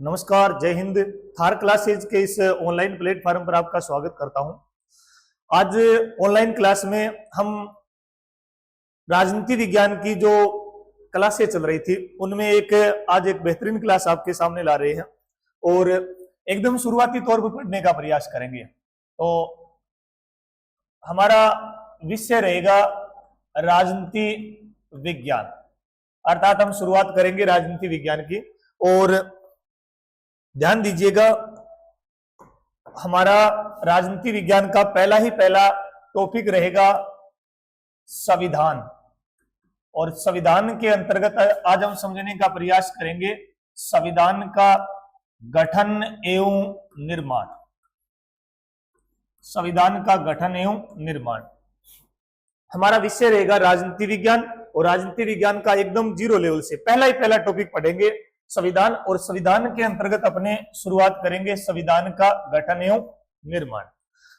नमस्कार, जय हिंद। थार क्लासेज के इस ऑनलाइन प्लेटफॉर्म पर आपका स्वागत करता हूं। आज ऑनलाइन क्लास में हम राजनीति विज्ञान की जो क्लासें चल रही थी उनमें आज एक बेहतरीन क्लास आपके सामने ला रहे हैं और एकदम शुरुआती तौर पर पढ़ने का प्रयास करेंगे। तो हमारा विषय रहेगा राजनीति विज्ञान, अर्थात हम शुरुआत करेंगे राजनीति विज्ञान की। और ध्यान दीजिएगा, हमारा राजनीति विज्ञान का पहला टॉपिक रहेगा संविधान। और संविधान के अंतर्गत आज हम समझने का प्रयास करेंगे संविधान का गठन एवं निर्माण। संविधान का गठन एवं निर्माण हमारा विषय रहेगा राजनीति विज्ञान। और राजनीति विज्ञान का एकदम जीरो लेवल से पहला टॉपिक पढ़ेंगे संविधान, और संविधान के अंतर्गत अपने शुरुआत करेंगे संविधान का गठन एवं निर्माण।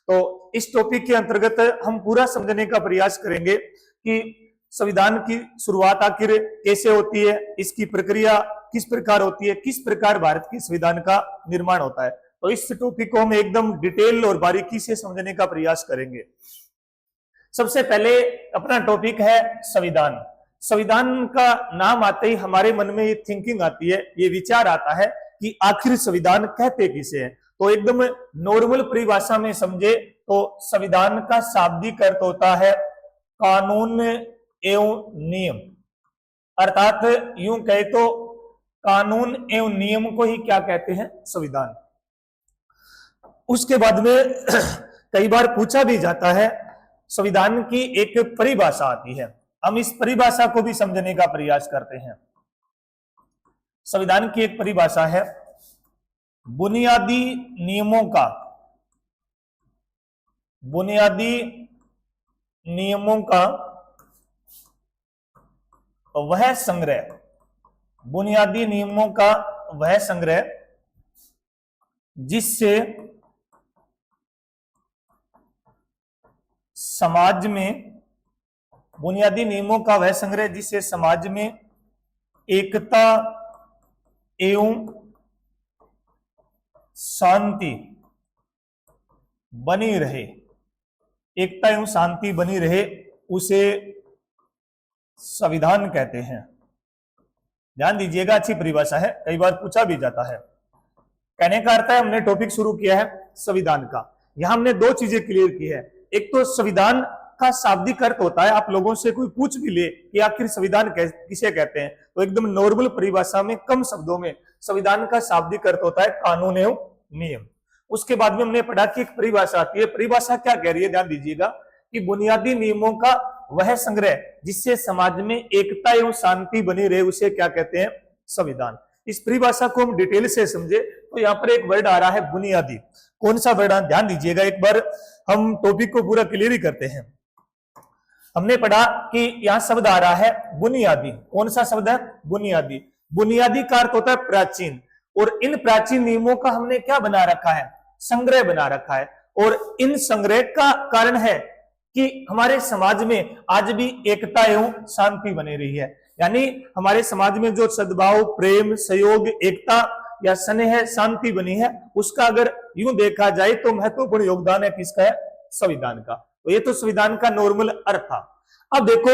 तो इस टॉपिक के अंतर्गत हम पूरा समझने का प्रयास करेंगे कि संविधान की शुरुआत आखिर कैसे होती है, इसकी प्रक्रिया किस प्रकार होती है, किस प्रकार भारत के संविधान का निर्माण होता है। तो इस टॉपिक को हम एकदम डिटेल और बारीकी से समझने का प्रयास करेंगे। सबसे पहले अपना टॉपिक है संविधान। संविधान का नाम आते ही हमारे मन में ये थिंकिंग आती है, ये विचार आता है कि आखिर संविधान कहते किसे हैं। तो एकदम नॉर्मल परिभाषा में समझे तो संविधान का शाब्दिक अर्थ होता है कानून एवं नियम, अर्थात यूं कहे तो कानून एवं नियम को ही क्या कहते हैं, संविधान। उसके बाद में कई बार पूछा भी जाता है, संविधान की एक परिभाषा आती है, हम इस परिभाषा को भी समझने का प्रयास करते हैं। संविधान की एक परिभाषा है बुनियादी नियमों का वह संग्रह, बुनियादी नियमों का वह संग्रह जिससे समाज में, बुनियादी नियमों का वह संग्रह जिससे समाज में एकता एवं शांति बनी रहे, एकता एवं शांति बनी रहे, उसे संविधान कहते हैं। ध्यान दीजिएगा, अच्छी परिभाषा है, कई बार पूछा भी जाता है। कहने का अर्थ है हमने टॉपिक शुरू किया है संविधान का। यहां हमने दो चीजें क्लियर की है। एक तो संविधान का शाब्दिक अर्थ होता है, आप लोगों से कोई पूछ भी ले कि आखिर संविधान किसे कहते हैं, तो एकदम नॉर्मल परिभाषा में कम शब्दों में संविधान का शाब्दिक अर्थ होता है कानून एवं नियम। उसके बाद में हमने पढ़ा कि एक परिभाषा आती है। परिभाषा क्या कह रही है, ध्यान दीजिएगा कि बुनियादी नियमों का वह संग्रह जिससे समाज में एकता एवं शांति बनी रहे, उसे क्या कहते हैं, संविधान। इस परिभाषा को हम डिटेल से समझे तो यहाँ पर एक वर्ड आ रहा है बुनियादी। कौन सा वर्ड, ध्यान दीजिएगा, एक बार हम टॉपिक को पूरा क्लियर ही करते हैं। हमने पढ़ा कि यहां शब्द आ रहा है बुनियादी। कौन सा शब्द है, बुनियादी। बुनियादी का अर्थ होता है प्राचीन, और इन प्राचीन नियमों का हमने क्या बना रखा है, संग्रह बना रखा है। और इन संग्रह का कारण है कि हमारे समाज में आज भी एकता एवं शांति बनी रही है। यानी हमारे समाज में जो सद्भाव, प्रेम, सहयोग, एकता या स्नेह, शांति बनी है, उसका अगर यूं देखा जाए तो महत्वपूर्ण योगदान है किसका है, संविधान का। तो ये तो संविधान का नॉर्मल अर्थ था। अब देखो,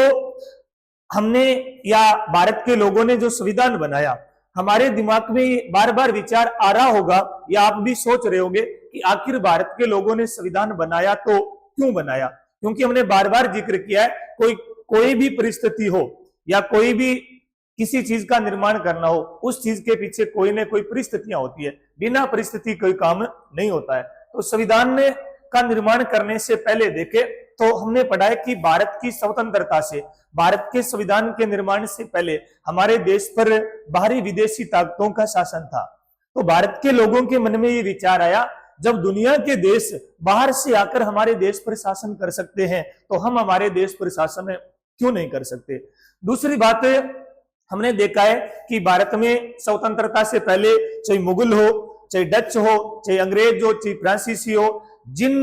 हमने या भारत के लोगों ने जो संविधान बनाया, हमारे दिमाग में बार बार विचार आ रहा होगा या आप भी सोच रहे होंगे कि आखिर भारत के लोगों ने संविधान बनाया तो क्यों बनाया। क्योंकि हमने बार बार जिक्र किया है, कोई भी परिस्थिति हो या कोई भी किसी चीज का निर्माण करना हो, उस चीज के पीछे कोई ना कोई परिस्थितियां होती है, बिना परिस्थिति कोई काम नहीं होता है। तो संविधान का निर्माण करने से पहले देखे तो हमने पढ़ा है कि भारत की स्वतंत्रता से, भारत के संविधान के निर्माण से पहले हमारे देश पर बाहरी विदेशी ताकतों का शासन था। तो भारत के लोगों के मन में ये विचार आया, जब दुनिया के देश बाहर से आकर हमारे देश पर शासन कर सकते हैं तो हम हमारे देश पर शासन क्यों नहीं कर सकते। दूसरी बात, हमने देखा है कि भारत में स्वतंत्रता से पहले चाहे मुगल हो, चाहे डच हो, चाहे अंग्रेज हो, चाहे फ्रांसीसी हो, जिन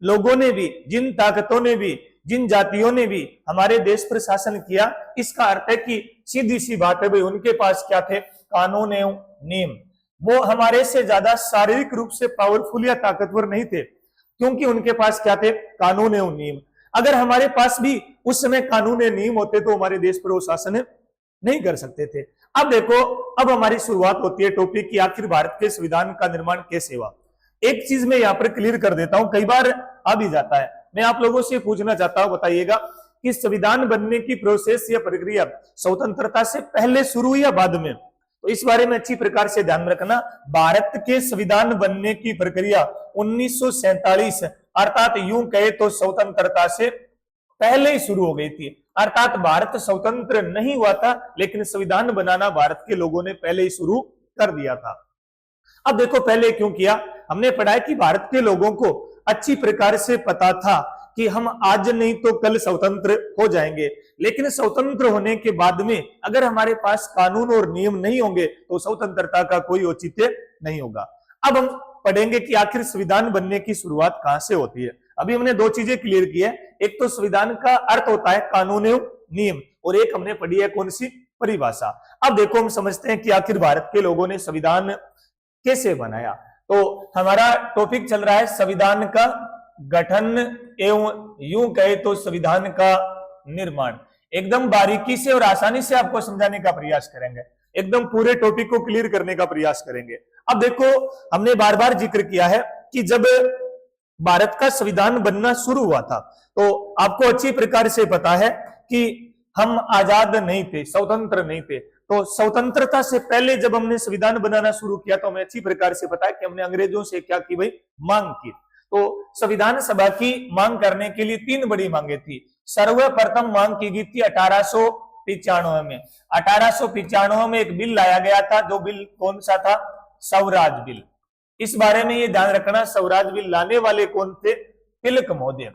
लोगों ने भी, जिन ताकतों ने भी, जिन जातियों ने भी हमारे देश पर शासन किया, इसका अर्थ है कि सीधी सी बात है भाई, उनके पास क्या थे, कानून एवं नियम। वो हमारे से ज्यादा शारीरिक रूप से पावरफुल या ताकतवर नहीं थे, क्योंकि उनके पास क्या थे? कानून एवं नियम। अगर हमारे पास भी उस समय कानून एवं नियम होते तो हमारे देश पर वो शासन नहीं कर सकते थे। अब देखो, अब हमारी शुरुआत होती है टॉपिक की, आखिर भारत के संविधान का निर्माण कैसे हुआ। एक चीज मैं यहाँ पर क्लियर कर देता हूं, कई बार आ भी जाता है, मैं आप लोगों से पूछना चाहता हूं, बताइएगा कि संविधान बनने की प्रोसेस या प्रक्रिया स्वतंत्रता से पहले शुरू हुई या बाद में? तो इस बारे में अच्छी प्रकार से ध्यान रखना। भारत के संविधान बनने की प्रक्रिया 1947 अर्थात यूं कहे तो स्वतंत्रता से पहले ही शुरू हो गई थी। अर्थात भारत स्वतंत्र नहीं हुआ था, लेकिन संविधान बनाना भारत के लोगों ने पहले ही शुरू कर दिया था। अब देखो पहले क्यों किया, हमने पढ़ा है कि भारत के लोगों को अच्छी प्रकार से पता था कि हम आज नहीं तो कल स्वतंत्र हो जाएंगे, लेकिन स्वतंत्र होने के बाद में अगर हमारे पास कानून और नियम नहीं होंगे तो स्वतंत्रता का कोई औचित्य नहीं होगा। अब हम पढ़ेंगे कि आखिर संविधान बनने की शुरुआत कहां से होती है। अभी हमने दो चीजें क्लियर की है, एक तो संविधान का अर्थ होता है कानून एवं नियम, और एक हमने पढ़ी है कौन सी? परिभाषा। अब देखो हम समझते हैं कि आखिर भारत के लोगों ने संविधान कैसे बनाया। तो हमारा टॉपिक चल रहा है संविधान का गठन एवं यूं कहे तो संविधान का निर्माण। एकदम बारीकी से और आसानी से आपको समझाने का प्रयास करेंगे, एकदम पूरे टॉपिक को क्लियर करने का प्रयास करेंगे। अब देखो हमने बार बार जिक्र किया है कि जब भारत का संविधान बनना शुरू हुआ था तो आपको अच्छी प्रकार से पता है कि हम आजाद नहीं थे, स्वतंत्र नहीं थे। तो स्वतंत्रता से पहले जब हमने संविधान बनाना शुरू किया तो हमें अच्छी प्रकार से पता है कि हमने अंग्रेजों से क्या की भाई? मांग की। तो संविधान सभा की मांग करने के लिए तीन बड़ी मांगे थी। सर्वप्रथम मांग की गई थी 1895 में। 1895 में एक बिल लाया गया था, जो बिल कौन सा था? स्वराज बिल। इस बारे में ये ध्यान रखना, स्वराज बिल लाने वाले कौन थे? तिलक महोदय।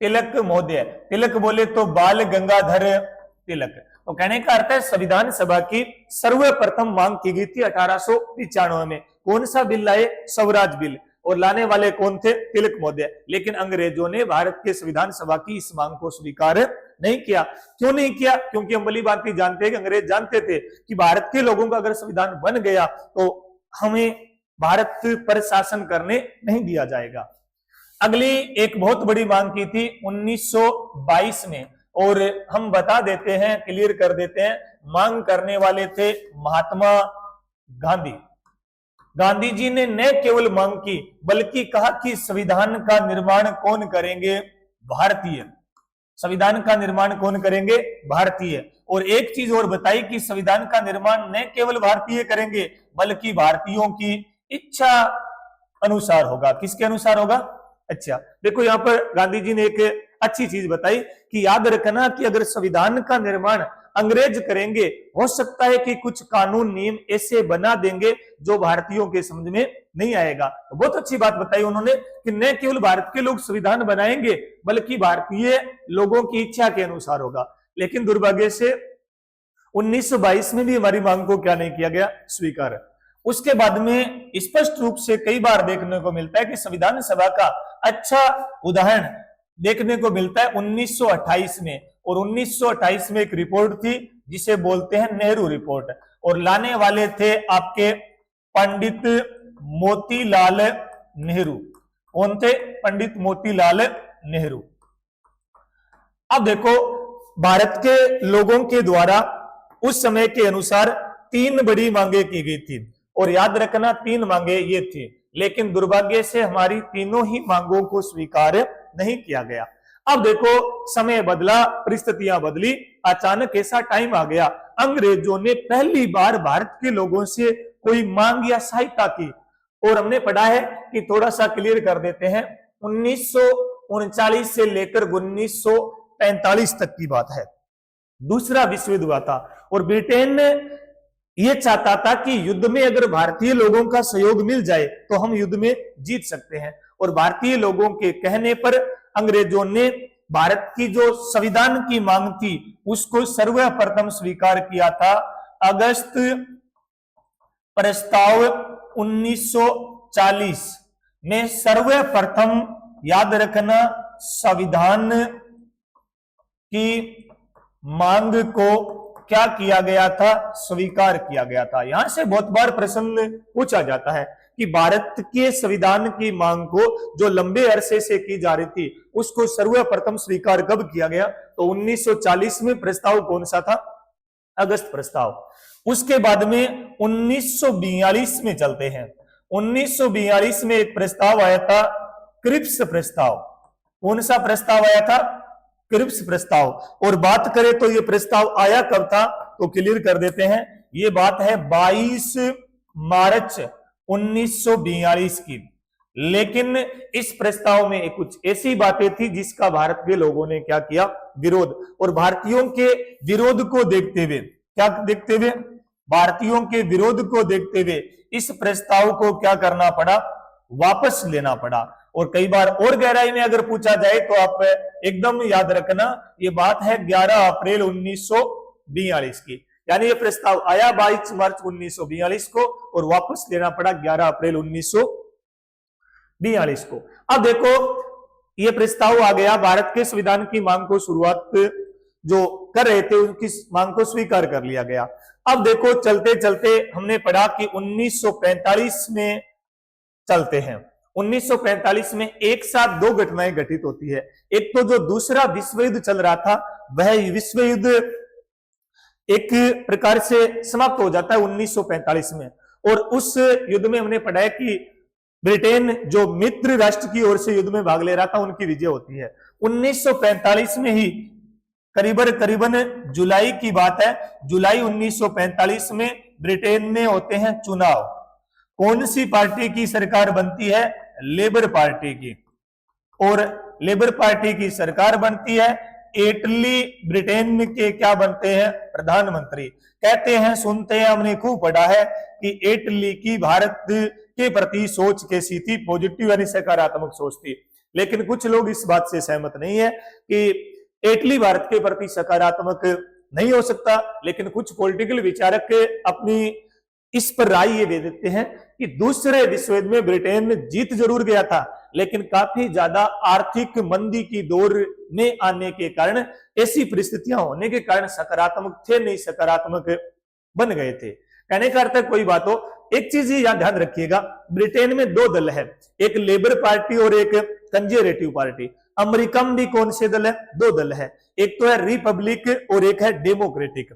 तिलक महोदय, तिलक बोले तो बाल गंगाधर तिलक। तो कहने का अर्थ है संविधान सभा की सर्वप्रथम मांग की गई थी 1895 में। कौन सा बिल लाए? स्वराज बिल। और लाने वाले कौन थे? तिलक महोदय। लेकिन अंग्रेजों ने भारत के संविधान सभा की इस मांग को स्वीकार नहीं किया। क्यों नहीं किया? क्योंकि हम भली बात जानते हैं कि अंग्रेज जानते थे कि भारत के लोगों का अगर संविधान बन गया तो हमें भारत पर शासन करने नहीं दिया जाएगा। अगली एक बहुत बड़ी मांग की थी 1922 में, और हम बता देते हैं, क्लियर कर देते हैं, मांग करने वाले थे महात्मा गांधी। गांधी जी ने न केवल मांग की बल्कि कहा कि संविधान का निर्माण कौन करेंगे? भारतीय। संविधान का निर्माण कौन करेंगे? भारतीय। और एक चीज और बताई कि संविधान का निर्माण न केवल भारतीय करेंगे बल्कि भारतीयों की इच्छा अनुसार होगा। किसके अनुसार होगा? अच्छा देखो यहाँ पर गांधी जी ने एक अच्छी चीज बताई कि याद रखना कि अगर संविधान का निर्माण अंग्रेज करेंगे, हो सकता है कि कुछ कानून नियम ऐसे बना देंगे जो भारतीयों के समझ में नहीं आएगा। तो बहुत अच्छी बात बताई उन्होंने कि न केवल भारत के लोग संविधान बनाएंगे बल्कि भारतीय लोगों की इच्छा के अनुसार होगा। लेकिन दुर्भाग्य से 1922 में भी हमारी मांग को क्या नहीं किया गया? स्वीकार। उसके बाद में स्पष्ट रूप से कई बार देखने को मिलता है कि संविधान सभा का अच्छा उदाहरण देखने को मिलता है 1928 में। और 1928 में एक रिपोर्ट थी जिसे बोलते हैं नेहरू रिपोर्ट, और लाने वाले थे आपके पंडित मोतीलाल नेहरू। कौन थे? पंडित मोतीलाल नेहरू। अब देखो भारत के लोगों के द्वारा उस समय के अनुसार तीन बड़ी मांगे की गई थी, और याद रखना तीन मांगे ये थी, लेकिन दुर्भाग्य से हमारी तीनों ही मांगों को स्वीकार नहीं किया गया। अब देखो समय बदला, परिस्थितियां बदली, अचानक ऐसा टाइम आ गया, अंग्रेजों ने पहली बार भारत के लोगों से कोई मांग या सहायता की। और हमने पढ़ा है कि थोड़ा सा क्लियर कर देते हैं, 1939 से लेकर 1945 तक की बात है, दूसरा विश्व युद्ध हुआ था, और ब्रिटेन ये चाहता था कि युद्ध में अगर भारतीय लोगों का सहयोग मिल जाए तो हम युद्ध में जीत सकते हैं। और भारतीय लोगों के कहने पर अंग्रेजों ने भारत की जो संविधान की मांग थी उसको सर्वप्रथम स्वीकार किया था। अगस्त प्रस्ताव 1940 में सर्वप्रथम, याद रखना, संविधान की मांग को क्या किया गया था, स्वीकार किया गया था। यहां से बहुत बार प्रश्न पूछा जाता है कि भारत के संविधान की मांग को जो लंबे अरसे से की जा रही थी उसको सर्वप्रथम स्वीकार कब किया गया, तो 1940 में प्रस्ताव कौन सा था, अगस्त प्रस्ताव। उसके बाद में 1942 में चलते हैं, 1942 में एक प्रस्ताव आया था, क्रिप्स प्रस्ताव। कौन सा प्रस्ताव आया था, क्रिप्स प्रस्ताव। और बात करें तो ये प्रस्ताव आया कब था, तो क्लियर कर देते हैं, ये बात है 22 मार्च 1942 की। लेकिन इस प्रस्ताव में कुछ ऐसी बातें थी जिसका भारत के लोगों ने क्या किया, विरोध। और भारतीयों के विरोध को देखते हुए, क्या देखते हुए, भारतीयों के विरोध को देखते हुए इस प्रस्ताव को क्या करना पड़ा, वापस लेना पड़ा। और कई बार और गहराई में अगर पूछा जाए तो आप एकदम याद रखना, ये बात है 11 अप्रैल 1942 की, यानी ये प्रस्ताव आया 22 मार्च 1942 को और वापस लेना पड़ा 11 अप्रैल 1942 को। अब देखो ये प्रस्ताव आ गया, भारत के संविधान की मांग को शुरुआत जो कर रहे थे उनकी मांग को स्वीकार कर लिया गया। अब देखो चलते चलते हमने पढ़ा कि 1945 में चलते हैं। 1945 में एक साथ दो घटनाएं घटित होती है। एक तो जो दूसरा विश्व युद्ध चल रहा था वह विश्व युद्ध एक प्रकार से समाप्त हो जाता है 1945 में। और उस युद्ध में हमने पढ़ा है कि ब्रिटेन जो मित्र राष्ट्र की ओर से युद्ध में भाग ले रहा था उनकी विजय होती है। 1945 में ही करीबन जुलाई की बात है, जुलाई 1945 में ब्रिटेन में होते हैं चुनाव। कौन सी पार्टी की सरकार बनती है, लेबर पार्टी की। और लेबर पार्टी की सरकार बनती है, इटली ब्रिटेन के क्या बनते हैं, प्रधानमंत्री। कहते हैं, सुनते हैं, हमने खूब पढ़ा है कि इटली की भारत के प्रति सोच कैसी थी, पॉजिटिव यानी सकारात्मक सोच थी। लेकिन कुछ लोग इस बात से सहमत नहीं है कि इटली भारत के प्रति सकारात्मक नहीं हो सकता। लेकिन कुछ पॉलिटिकल विचारक अपनी इस पर राय ये दे देते हैं कि दूसरे विश्व युद्ध में ब्रिटेन जीत जरूर गया था, लेकिन काफी ज्यादा आर्थिक मंदी की दौर में आने के कारण, ऐसी परिस्थितियां होने के कारण सकारात्मक थे नहीं, सकारात्मक बन गए थे। कहने का अर्थ कोई बात हो, एक चीज यहां ध्यान रखिएगा, ब्रिटेन में दो दल है, एक लेबर पार्टी और एक कंजर्वेटिव पार्टी। अमेरिका में भी कौन से दल है, दो दल है, एक तो है रिपब्लिक और एक है डेमोक्रेटिक।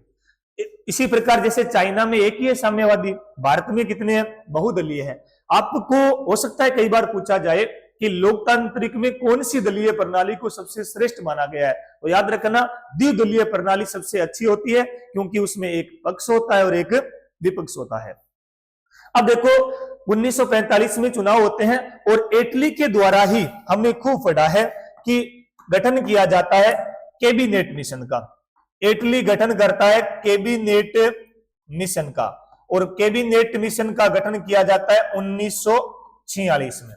इसी प्रकार जैसे चाइना में एक ही है साम्यवादी, भारत में कितने हैं, बहुदलीय है। आपको हो सकता है कई बार पूछा जाए कि लोकतांत्रिक में कौन सी दलीय प्रणाली को सबसे श्रेष्ठ माना गया है, तो याद रखना द्विदलीय प्रणाली सबसे अच्छी होती है, क्योंकि उसमें एक पक्ष होता है और एक विपक्ष होता है। अब देखो 1945 में चुनाव होते हैं और इटली के द्वारा ही हमने खूब पढ़ा है कि गठन किया जाता है कैबिनेट मिशन का। इटली गठन करता है कैबिनेट मिशन का, और कैबिनेट मिशन का गठन किया जाता है 1946 में।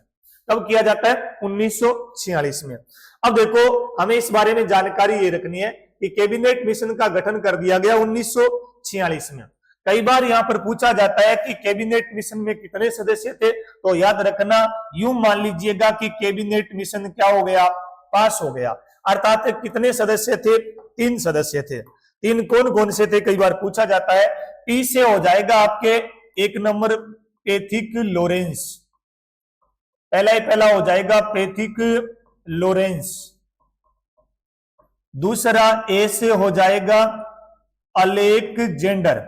कब किया जाता है, 1946 में। अब देखो हमें इस बारे में जानकारी ये रखनी है कि कैबिनेट मिशन का गठन कर दिया गया 1946 में। कई बार यहां पर पूछा जाता है कि कैबिनेट मिशन में कितने सदस्य थे, तो याद रखना यूं मान लीजिएगा कि कैबिनेट मिशन क्या हो गया, पास हो गया। अर्थात कितने सदस्य थे, 3 सदस्य थे। 3 कौन कौन से थे, कई बार पूछा जाता है। पी से हो जाएगा आपके 1 नंबर पैथिक लॉरेंस, पहला हो जाएगा पैथिक लॉरेंस। दूसरा ए से हो जाएगा अलेक्जेंडर,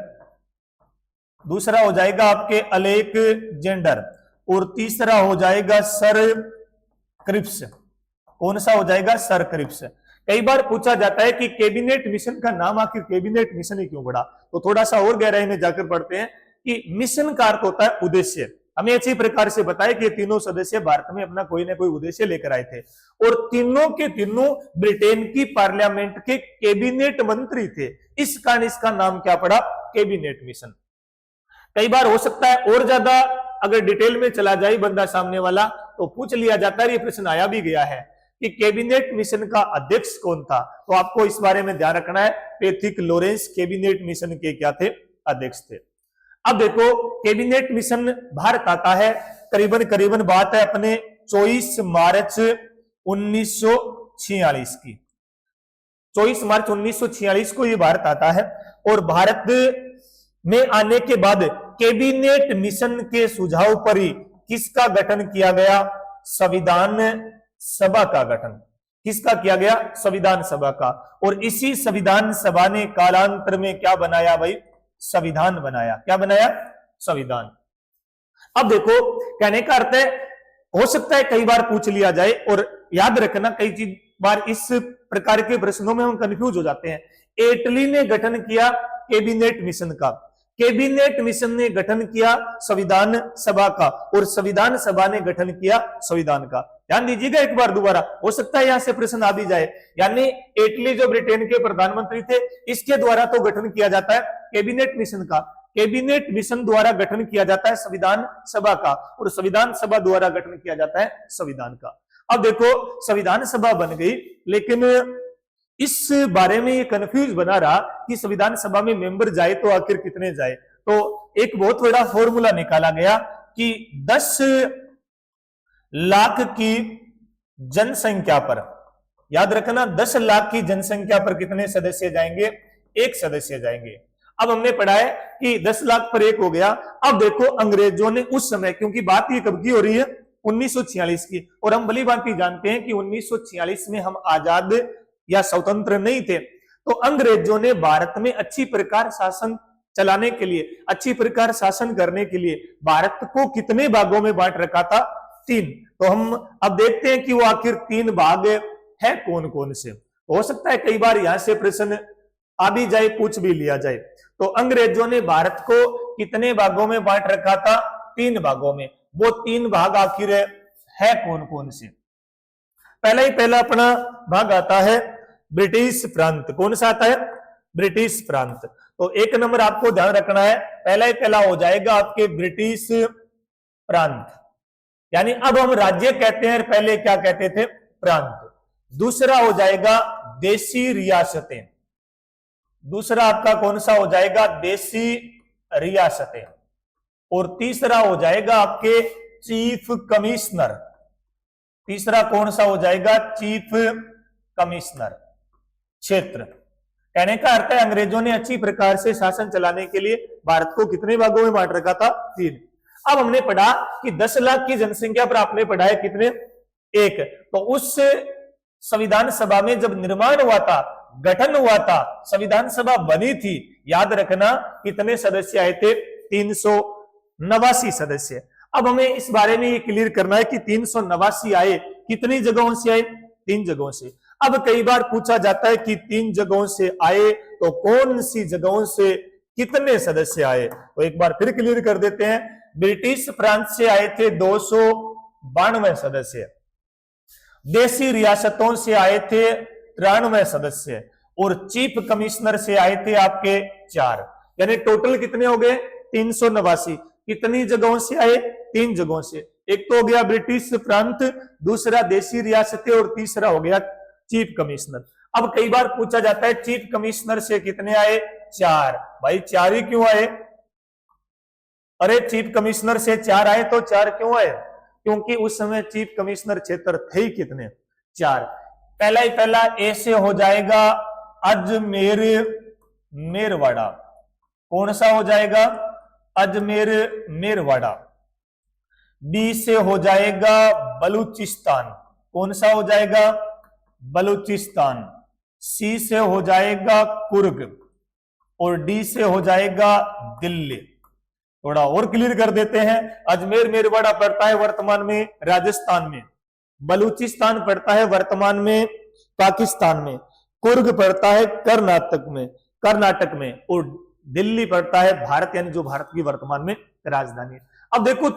दूसरा हो जाएगा आपके अलेक्जेंडर, और तीसरा हो जाएगा सर क्रिप्स। कौन सा हो जाएगा, सर क्रिप्स। कई बार पूछा जाता है कि कैबिनेट मिशन का नाम आखिर कैबिनेट मिशन ही क्यों पड़ा, तो थोड़ा सा और गहराई में जाकर पढ़ते हैं कि मिशन का अर्थ होता है उद्देश्य। हमें इसी प्रकार से बताया कि तीनों सदस्य भारत में अपना कोई ना कोई उद्देश्य लेकर आए थे, और तीनों के तीनों ब्रिटेन की पार्लियामेंट के कैबिनेट मंत्री थे। इस कारण इसका नाम क्या पड़ा, कैबिनेट मिशन। कई बार हो सकता है और ज्यादा अगर डिटेल में चला जाए बंदा सामने वाला, तो पूछ लिया जाता है, ये प्रश्न आया भी गया है कि कैबिनेट मिशन का अध्यक्ष कौन था, तो आपको इस बारे में ध्यान रखना है। पैथिक लॉरेंस कैबिनेट मिशन के क्या थे, अध्यक्ष थे। अब देखो कैबिनेट मिशन भारत आता है, करीबन बात है अपने 24 मार्च 1946 की। 24 मार्च 1946 को ये भारत आता है। और भारत में आने के बाद कैबिनेट मिशन के सुझाव पर ही किसका गठन किया गया? संविधान सभा का गठन। किसका किया गया? संविधान सभा का। और इसी संविधान सभा ने कालांतर में क्या बनाया भाई? संविधान बनाया। क्या बनाया? संविधान। अब देखो, कहने का अर्थ है, हो सकता है कई बार पूछ लिया जाए, और याद रखना कई बार इस प्रकार के प्रश्नों में हम कंफ्यूज हो जाते हैं। एटली ने गठन किया कैबिनेट मिशन का, कैबिनेट मिशन ने गठन किया संविधान सभा का, और संविधान सभा ने गठन किया संविधान का। ध्यान दीजिएगा एक बार दोबारा, हो सकता है यहां से प्रश्न आ भी जाए। यानी एटली जो ब्रिटेन के प्रधानमंत्री थे, इसके द्वारा तो गठन किया जाता है कैबिनेट मिशन का, कैबिनेट मिशन द्वारा गठन किया जाता है संविधान सभा का, और संविधान सभा द्वारा गठन किया जाता है संविधान का। अब देखो, संविधान सभा बन गई, लेकिन इस बारे में ये कंफ्यूज बना रहा कि संविधान सभा में मेंबर जाए तो आखिर कितने जाए। तो एक बहुत बड़ा फॉर्मूला निकाला गया कि 10 लाख की जनसंख्या पर, याद रखना 10 लाख की जनसंख्या पर कितने सदस्य जाएंगे? 1 सदस्य जाएंगे। अब हमने पढ़ा है कि 10 लाख पर 1 हो गया। अब देखो, अंग्रेजों ने उस समय, क्योंकि बात ये कब की हो रही है? 1946 की, और हम भली भांति जानते हैं कि 1946 में हम आजाद या स्वतंत्र नहीं थे। तो अंग्रेजों ने भारत में अच्छी प्रकार शासन चलाने के लिए, अच्छी प्रकार शासन करने के लिए भारत को कितने भागों में बांट रखा था? 3। तो हम अब देखते हैं कि वो आखिर 3 भाग है कौन कौन से। हो सकता है कई बार यहां से प्रश्न आ भी जाए, पूछ भी लिया जाए। तो अंग्रेजों ने भारत को कितने भागों में बांट रखा था? 3 भागों में। वो 3 भाग आखिर है कौन कौन से? पहला अपना भाग आता है ब्रिटिश प्रांत। कौन सा आता है? ब्रिटिश प्रांत। तो 1 नंबर आपको ध्यान रखना है, पहला हो जाएगा आपके ब्रिटिश प्रांत। यानी अब हम राज्य कहते हैं, पहले क्या कहते थे? प्रांत। दूसरा हो जाएगा देशी रियासतें। दूसरा आपका कौन सा हो जाएगा? देशी रियासतें। और तीसरा हो जाएगा आपके चीफ कमिश्नर। तीसरा कौन सा हो जाएगा? चीफ कमिश्नर क्षेत्र। कहने का अर्थ है अंग्रेजों ने अच्छी प्रकार से शासन चलाने के लिए भारत को कितने भागों में बांट रखा था? 3। अब हमने पढ़ा कि 10 लाख की जनसंख्या पर आपने पढ़ा है कितने? 1। तो उस संविधान सभा में जब निर्माण हुआ था, गठन हुआ था, संविधान सभा बनी थी, याद रखना कितने सदस्य आए थे? 389 सदस्य। अब हमें इस बारे में ये क्लियर करना है कि 389 आए, कितनी जगहों से आए? 3 जगहों से। अब कई बार पूछा जाता है कि 3 जगहों से आए तो कौन सी जगहों से कितने सदस्य आए? तो एक बार फिर क्लियर कर देते हैं। ब्रिटिश प्रांत से आए थे 292 सदस्य, देशी रियासतों से आए थे 93 सदस्य, और चीफ कमिश्नर से आए थे आपके 4। यानी टोटल कितने हो गए? 389। कितनी जगहों से आए? 3 जगहों से। एक तो हो गया ब्रिटिश प्रांत, दूसरा देशी रियासतें, और तीसरा हो गया चीफ कमिश्नर। अब कई बार पूछा जाता है चीफ कमिश्नर से कितने आए? 4। भाई 4 ही क्यों आए? अरे चीफ कमिश्नर से 4 आए तो 4 क्यों आए? क्योंकि उस समय चीफ कमिश्नर क्षेत्र थे ही कितने? 4। पहला ए से हो जाएगा अजमेर मेरवाड़ा। कौन सा हो जाएगा? अजमेर मेरवाड़ा। बी से हो जाएगा बलूचिस्तान। कौन सा हो जाएगा? बलूचिस्तान। सी से हो जाएगा कुर्ग, और डी से हो जाएगा दिल्ली। थोड़ा और क्लियर कर देते हैं। अजमेर मेरवाड़ा पड़ता है वर्तमान में राजस्थान में, बलूचिस्तान पड़ता है वर्तमान में पाकिस्तान में, कुर्ग पड़ता है कर्नाटक में, और दिल्ली पड़ता है भारत, यानी जो भारत की वर्तमान में राजधानी है। अब देखो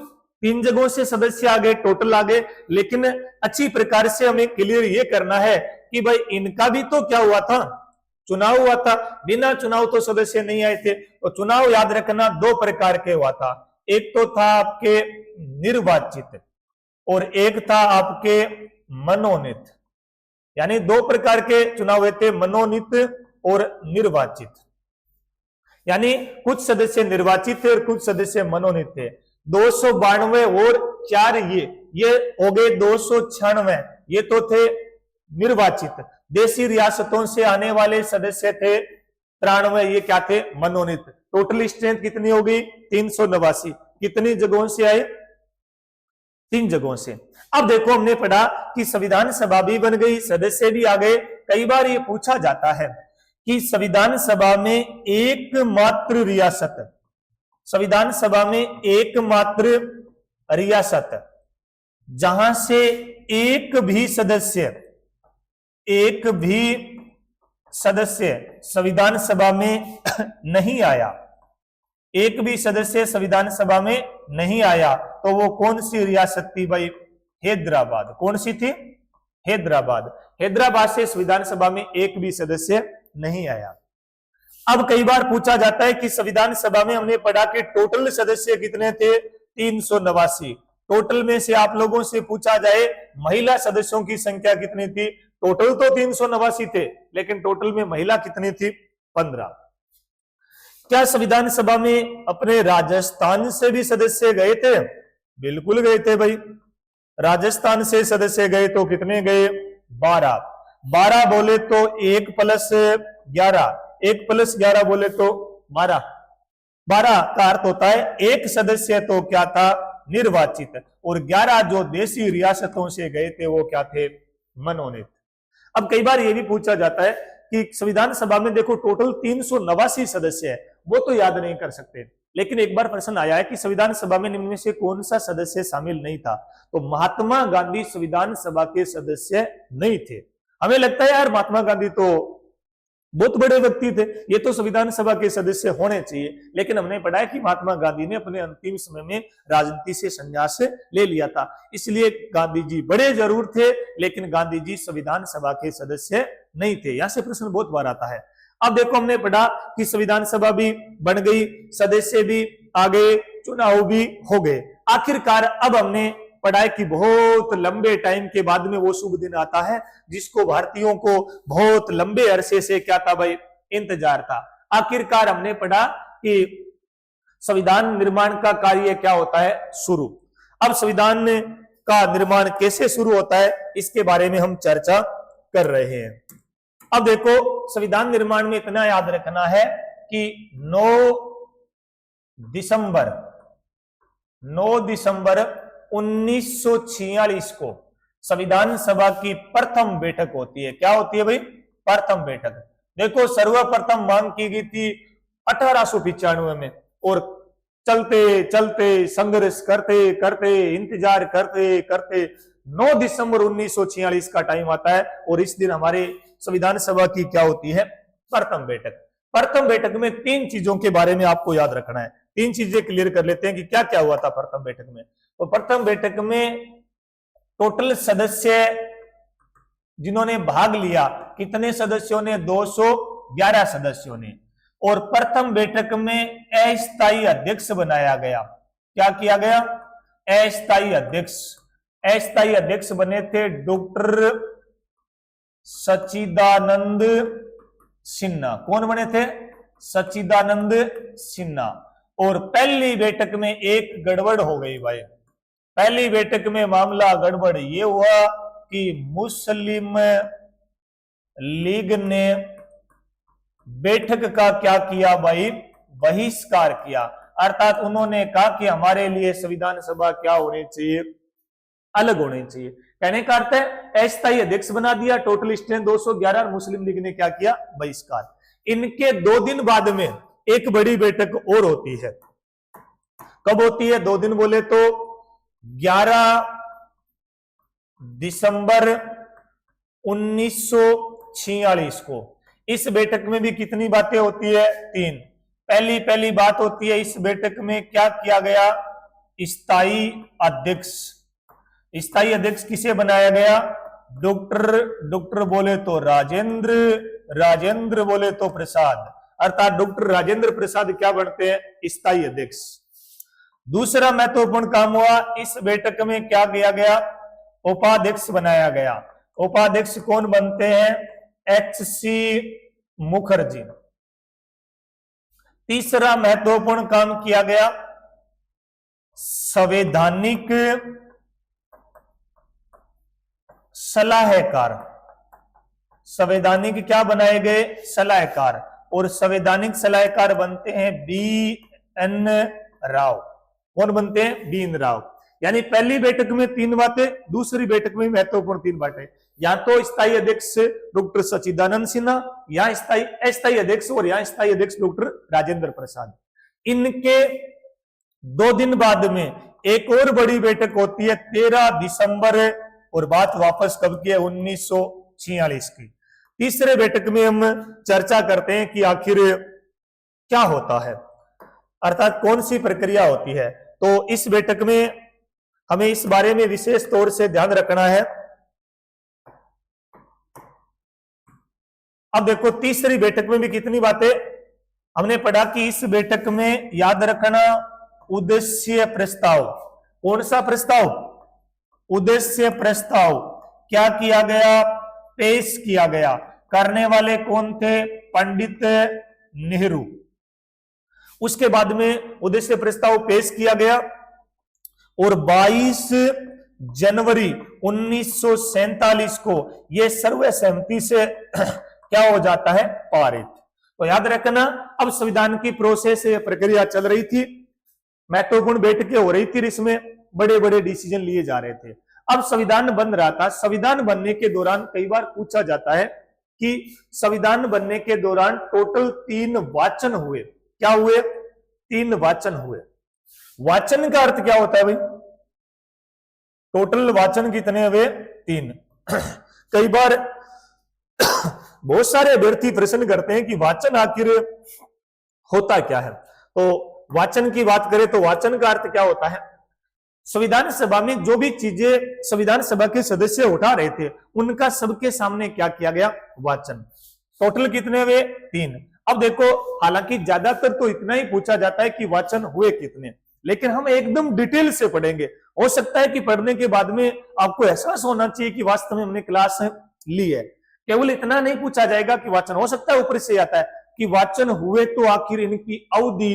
3 जगहों से सदस्य आ गए, टोटल आ गए, लेकिन अच्छी प्रकार से हमें क्लियर ये करना है कि भाई इनका भी तो क्या हुआ था? चुनाव हुआ था। बिना चुनाव तो सदस्य नहीं आए थे। तो चुनाव याद रखना 2 प्रकार के हुआ था। एक तो था आपके निर्वाचित, और एक था आपके मनोनीत। यानी 2 प्रकार के चुनाव हुए थे, मनोनीत और निर्वाचित। यानी कुछ सदस्य निर्वाचित थे और कुछ सदस्य मनोनीत थे। 292 और 4 ये हो गए 296। ये तो थे निर्वाचित। देशी रियासतों से आने वाले सदस्य थे 93 ये क्या थे, मनोनीत। टोटल स्ट्रेंथ कितनी हो गई, 389। कितनी जगहों से आए, 3 जगहों से। अब देखो हमने पढ़ा कि संविधान सभा भी बन गई, सदस्य भी आ गए। कई बार ये पूछा जाता है कि संविधान सभा में एकमात्र रियासत, संविधान सभा में एकमात्र रियासत जहां से एक भी सदस्य संविधान सभा में नहीं आया, एक भी सदस्य संविधान सभा में नहीं आया, तो वो कौन सी रियासत थी भाई, हैदराबाद। कौन सी थी, हैदराबाद। हैदराबाद से संविधान सभा में एक भी सदस्य नहीं आया। अब कई बार पूछा जाता है कि संविधान सभा में हमने पढ़ा कि टोटल सदस्य कितने थे, 389। टोटल में से आप लोगों से पूछा जाए महिला सदस्यों की संख्या कितनी थी, टोटल तो 389 थे, लेकिन टोटल में महिला कितनी थी, 15। क्या संविधान सभा में अपने राजस्थान से भी सदस्य गए थे, बिल्कुल गए थे भाई। राजस्थान से सदस्य गए तो कितने गए, 12। 12 बोले तो 1 + 11, 1 + 11 बोले तो 12। 12 का अर्थ होता है एक सदस्य तो क्या था, निर्वाचित, और 11 जो देशी रियासतों से गए थे वो क्या थे, मनोनीत। अब कई बार यह भी पूछा जाता है कि संविधान सभा में देखो टोटल 389 सदस्य है, वो तो याद नहीं कर सकते, लेकिन एक बार प्रश्न आया है कि संविधान सभा में निम्न में से कौन सा सदस्य शामिल नहीं था, तो महात्मा गांधी संविधान सभा के सदस्य नहीं थे। हमें लगता है यार महात्मा गांधी तो बहुत बड़े व्यक्ति थे, ये तो संविधान सभा के सदस्य होने चाहिए, लेकिन हमने पढ़ा है कि महात्मा गांधी ने अपने अंतिम समय में राजनीति से संन्यास ले लिया था, इसलिए गांधी जी बड़े जरूर थे, लेकिन गांधी जी संविधान सभा के सदस्य नहीं थे। यहां से प्रश्न बहुत बार आता है। अब देखो हमने पढ़ा कि संविधान सभा भी बन गई, सदस्य भी आ गए, चुनाव भी हो गए। आखिरकार अब हमने पढ़ाई की बहुत लंबे टाइम के बाद में वो शुभ दिन आता है जिसको भारतीयों को बहुत लंबे अरसे से क्या था भाई, इंतजार था। आखिरकार हमने पढ़ा कि संविधान निर्माण का कार्य क्या होता है, शुरू। अब संविधान का निर्माण कैसे शुरू होता है इसके बारे में हम चर्चा कर रहे हैं। अब देखो संविधान निर्माण में इतना याद रखना है कि 9 दिसंबर 1946 को संविधान सभा की प्रथम बैठक होती है। क्या होती है भाई, प्रथम बैठक। देखो सर्वप्रथम मांग की गई थी 1895 में, और चलते चलते संघर्ष करते करते इंतजार करते करते 9 दिसंबर 1946 का टाइम आता है, और इस दिन हमारे संविधान सभा की क्या होती है, प्रथम बैठक। प्रथम बैठक में 3 चीजों के बारे में आपको याद रखना है। 3 चीजें क्लियर कर लेते हैं कि क्या क्या हुआ था प्रथम बैठक में। तो प्रथम बैठक में टोटल सदस्य जिन्होंने भाग लिया, कितने सदस्यों ने, 211 सदस्यों ने। और प्रथम बैठक में अस्थायी अध्यक्ष बनाया गया। क्या किया गया, अस्थायी अध्यक्ष। अस्थायी अध्यक्ष बने थे डॉक्टर सच्चिदानंद सिन्हा। कौन बने थे, सच्चिदानंद सिन्हा। और पहली बैठक में एक गड़बड़ हो गई भाई। पहली बैठक में मामला गड़बड़ ये हुआ कि मुस्लिम लीग ने बैठक का क्या किया भाई, बहिष्कार किया। अर्थात उन्होंने कहा कि हमारे लिए संविधान सभा क्या होनी चाहिए, अलग होनी चाहिए। कहने का अर्थ है अस्थायी अध्यक्ष बना दिया, टोटल स्ट्रेंथ 211, और मुस्लिम लीग ने क्या किया, बहिष्कार। इनके 2 दिन बाद में एक बड़ी बैठक और होती है। कब होती है, 2 दिन बोले तो 11 दिसंबर 1946 को। इस बैठक में भी कितनी बातें होती है, 3। पहली बात होती है, इस बैठक में क्या किया गया, स्थायी अध्यक्ष। स्थायी अध्यक्ष किसे बनाया गया, डॉक्टर बोले तो राजेंद्र बोले तो प्रसाद। अर्थात डॉक्टर राजेंद्र प्रसाद क्या बनते हैं, स्थायी अध्यक्ष। दूसरा महत्वपूर्ण काम हुआ, इस बैठक में क्या किया गया, उपाध्यक्ष बनाया गया। उपाध्यक्ष कौन बनते हैं, HC मुखर्जी। तीसरा महत्वपूर्ण काम किया गया, संवैधानिक सलाहकार। संवैधानिक क्या बनाए गए, सलाहकार। और संवैधानिक सलाहकार बनते हैं बी.एन. राव। कौन बनते हैं? बी.एन. राव। यानी पहली बैठक में 3 बातें, दूसरी बैठक में महत्वपूर्ण 3 बातें। या तो स्थायी अध्यक्ष डॉक्टर सच्चिदानंद सिन्हा, या अस्थायी अध्यक्ष, और यहाँ स्थायी अध्यक्ष डॉक्टर राजेंद्र प्रसाद। इनके 2 दिन बाद में एक और बड़ी बैठक होती है 13 दिसंबर, और बात वापस कब की है? 1946 की। तीसरे बैठक में हम चर्चा करते हैं कि आखिर क्या होता है, अर्थात कौन सी प्रक्रिया होती है। तो इस बैठक में हमें इस बारे में विशेष तौर से ध्यान रखना है। अब देखो तीसरी बैठक में भी कितनी बातें हमने पढ़ा कि इस बैठक में याद रखना उद्देश्य प्रस्ताव। कौन सा प्रस्ताव? उद्देश्य प्रस्ताव। क्या किया गया? पेश किया गया। करने वाले कौन थे? पंडित नेहरू। उसके बाद में उद्देश्य प्रस्ताव पेश किया गया और 22 जनवरी 1947 को यह सर्वसहमति से क्या हो जाता है? पारित। तो याद रखना, अब संविधान की प्रोसेस प्रक्रिया चल रही थी, महत्वपूर्ण बैठकें हो रही थी, इसमें बड़े बड़े डिसीजन लिए जा रहे थे। अब संविधान बन रहा था। संविधान बनने के दौरान कई बार पूछा जाता है कि संविधान बनने के दौरान टोटल 3 वाचन हुए। क्या हुए? 3 वाचन हुए। वाचन का अर्थ क्या होता है भाई? टोटल वाचन कितने हुए? 3। कई बार बहुत सारे अभ्यर्थी प्रश्न करते हैं कि वाचन आखिर होता क्या है। तो वाचन की बात करें तो वाचन का अर्थ क्या होता है? संविधान सभा में जो भी चीजें संविधान सभा के सदस्य उठा रहे थे उनका सबके सामने क्या किया गया? वाचन। टोटल कितने हुए? 3। अब देखो, हालांकि ज्यादातर तो इतना ही पूछा जाता है कि वाचन हुए कितने, लेकिन हम एकदम डिटेल से पढ़ेंगे। हो सकता है कि पढ़ने के बाद में आपको एहसास होना चाहिए कि वास्तव में हमने क्लास ली है। केवल इतना नहीं पूछा जाएगा कि वाचन, हो सकता है ऊपर से आता है कि वाचन हुए तो आखिर इनकी अवधि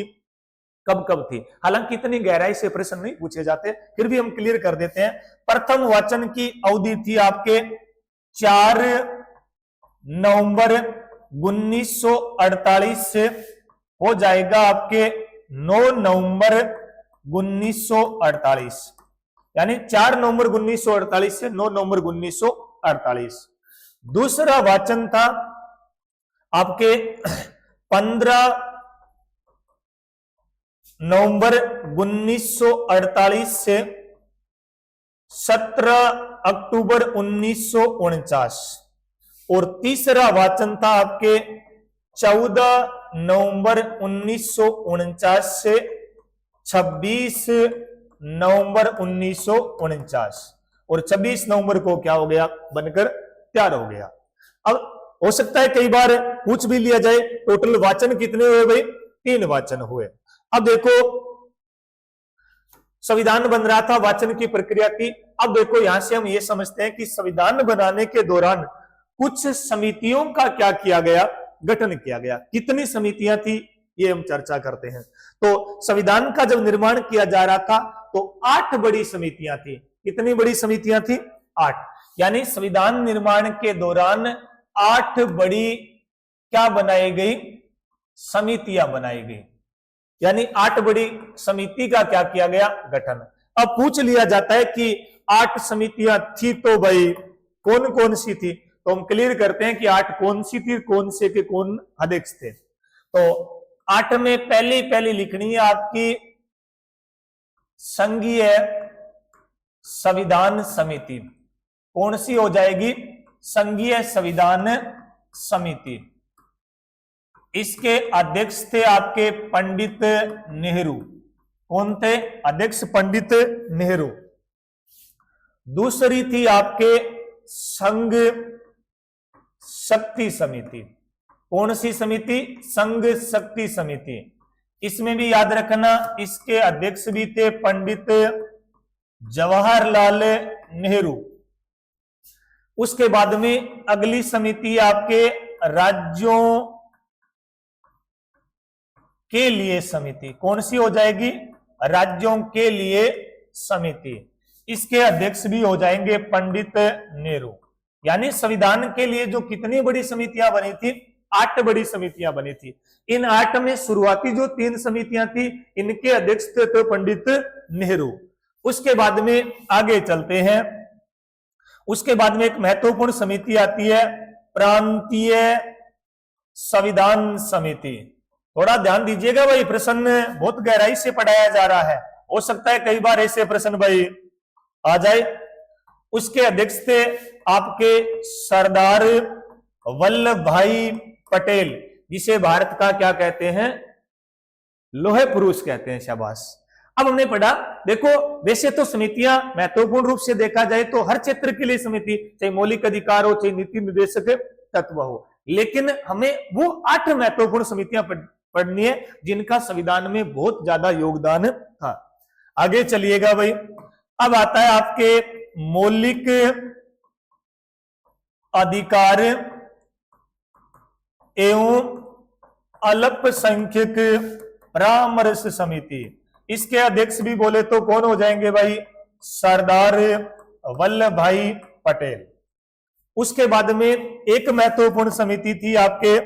कब कब थी। हालांकि इतनी गहराई से प्रश्न नहीं पूछे जाते, फिर भी हम क्लियर कर देते हैं। प्रथम वाचन की अवधि थी आपके 4 नवंबर 1948 से हो जाएगा आपके 9 नवंबर 1948, यानी 4 नवंबर 1948 से 9 नवंबर 1948। दूसरा वाचन था आपके 15 नवंबर 1948 से 17 अक्टूबर 1949, और तीसरा वाचन था आपके 14 नवंबर 1949 से 26 नवंबर 1949, और 26 नवंबर को क्या हो गया? बनकर तैयार हो गया। अब हो सकता है कई बार पूछ भी लिया जाए टोटल वाचन कितने हुए भाई? 3 वाचन हुए। अब देखो, संविधान बन रहा था, वाचन की प्रक्रिया थी। अब देखो यहां से हम ये समझते हैं कि संविधान बनाने के दौरान कुछ समितियों का क्या किया गया? गठन किया गया। कितनी समितियां थी ये हम चर्चा करते हैं। तो संविधान का जब निर्माण किया जा रहा था तो 8 बड़ी समितियां थी। कितनी बड़ी समितियां थी? 8। यानी संविधान निर्माण के दौरान 8 बड़ी क्या बनाई गई? समितियां बनाई गई। यानी 8 बड़ी समिति का क्या किया गया? गठन। अब पूछ लिया जाता है कि 8 समितियां थी तो भाई कौन कौन सी थी? तो हम क्लियर करते हैं कि 8 कौन सी थी, कौन से के कौन अध्यक्ष थे। तो 8 में पहली लिखनी है आपकी संघीय संविधान समिति। कौन सी हो जाएगी? संघीय संविधान समिति। इसके अध्यक्ष थे आपके पंडित नेहरू। कौन थे अध्यक्ष? पंडित नेहरू। दूसरी थी आपके संघ शक्ति समिति। कौन सी समिति? संघ शक्ति समिति। इसमें भी याद रखना इसके अध्यक्ष भी थे पंडित जवाहरलाल नेहरू। उसके बाद में अगली समिति आपके राज्यों के लिए समिति। कौन सी हो जाएगी? राज्यों के लिए समिति। इसके अध्यक्ष भी हो जाएंगे पंडित नेहरू। यानी संविधान के लिए जो कितनी बड़ी समितियां बनी थी 8 बड़ी समितियां बनी थी। इन 8 में शुरुआती जो 3 समितियां थी, इनके अध्यक्ष थे तो पंडित नेहरू। उसके बाद में आगे चलते हैं, उसके बाद में एक महत्वपूर्ण समिति आती है, प्रांतीय संविधान समिति। थोड़ा ध्यान दीजिएगा भाई, प्रश्न बहुत गहराई से पढ़ाया जा रहा है, हो सकता है कई बार ऐसे प्रश्न भाई आ जाए। उसके अध्यक्ष थे आपके सरदार वल्लभ भाई पटेल, जिसे भारत का क्या कहते हैं, लोहे पुरुष कहते हैं। शाबाश। अब हमने पढ़ा, देखो वैसे तो समितियां महत्वपूर्ण रूप से देखा जाए तो हर क्षेत्र के लिए समिति, चाहे मौलिक अधिकार हो, चाहे नीति निर्देशक तत्व हो, लेकिन हमें वो 8 महत्वपूर्ण समितियां पढ़नी है जिनका संविधान में बहुत ज्यादा योगदान था। आगे चलिएगा भाई। अब आता है आपके मौलिक अधिकार एवं अल्पसंख्यक परामर्श समिति। इसके अध्यक्ष भी बोले तो कौन हो जाएंगे भाई, सरदार वल्लभ भाई पटेल। उसके बाद में एक महत्वपूर्ण समिति थी आपके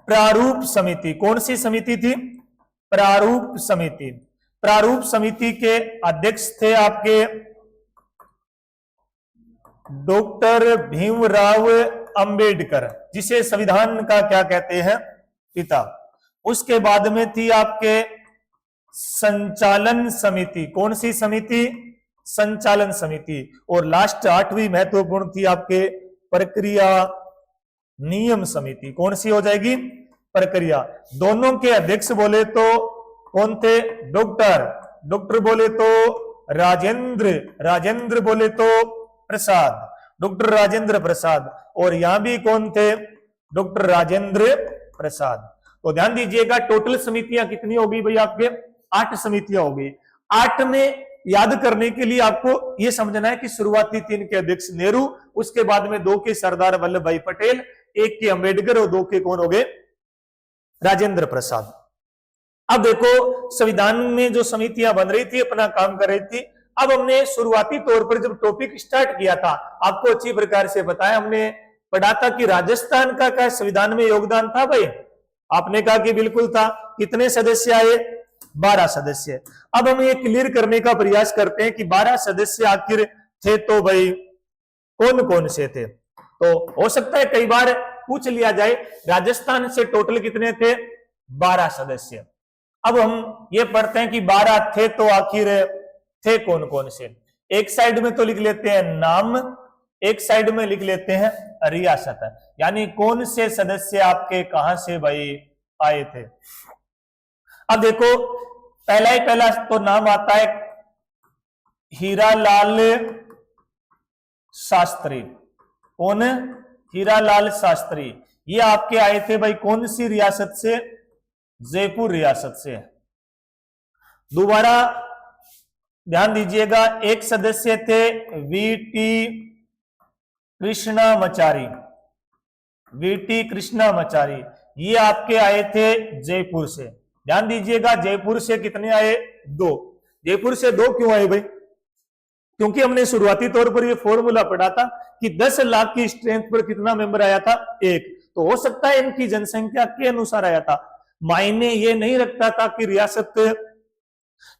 प्रारूप समिति। कौन सी समिति थी, प्रारूप समिति। प्रारूप समिति के अध्यक्ष थे आपके डॉक्टर भीमराव अंबेडकर, जिसे संविधान का क्या कहते हैं, पिता। उसके बाद में थी आपके संचालन समिति। कौन सी समिति, संचालन समिति। और लास्ट 8वीं महत्वपूर्ण थी आपके प्रक्रिया नियम समिति। कौन सी हो जाएगी, प्रक्रिया। दोनों के अध्यक्ष बोले तो कौन थे, डॉक्टर बोले तो राजेंद्र बोले तो प्रसाद, डॉक्टर राजेंद्र प्रसाद। और यहां भी कौन थे, डॉक्टर राजेंद्र प्रसाद। तो ध्यान दीजिएगा, टोटल समितियां कितनी होगी भाई, आपके 8 समितियां होगी। 8 में याद करने के लिए आपको यह समझना है कि शुरुआती 3 के अध्यक्ष नेहरू, उसके बाद में 2 के सरदार वल्लभ भाई पटेल, 1 के अंबेडकर और 2 के कौन हो गए, राजेंद्र प्रसाद। अब देखो संविधान में जो समितियां बन रही थी, अपना काम कर रही थी। अब हमने शुरुआती तौर पर जब टॉपिक स्टार्ट किया था, आपको अच्छी प्रकार से बताया, हमने पढ़ा था कि राजस्थान का क्या संविधान में योगदान था भाई, आपने कहा कि बिल्कुल था। कितने सदस्य आए, 12 सदस्य। अब हम ये क्लियर करने का प्रयास करते हैं कि 12 सदस्य आखिर थे तो भाई कौन कौन से थे। तो हो सकता है कई बार पूछ लिया जाए, राजस्थान से टोटल कितने थे, 12 सदस्य। अब हम ये पढ़ते हैं कि 12 थे तो आखिर थे कौन कौन से। एक साइड में तो लिख लेते हैं नाम, एक साइड में लिख लेते हैं रियासत, यानी कौन से सदस्य आपके कहां से भाई आए थे। अब देखो पहला तो नाम आता है हीरालाल शास्त्री। कौन, हीरालाल शास्त्री। ये आपके आए थे भाई कौन सी रियासत से, जयपुर रियासत से। दोबारा ध्यान दीजिएगा, एक सदस्य थे वीटी कृष्णामाचारी, वीटी कृष्णामाचारी। ये आपके आए थे जयपुर से। ध्यान दीजिएगा, जयपुर से कितने आए, 2। जयपुर से 2 क्यों आए भाई, क्योंकि हमने शुरुआती तौर पर ये फॉर्मूला पढ़ा था कि 10 लाख की स्ट्रेंथ पर कितना मेंबर आया था, 1। तो हो सकता है इनकी जनसंख्या के अनुसार आया था। मायने ये नहीं रखता था कि रियासत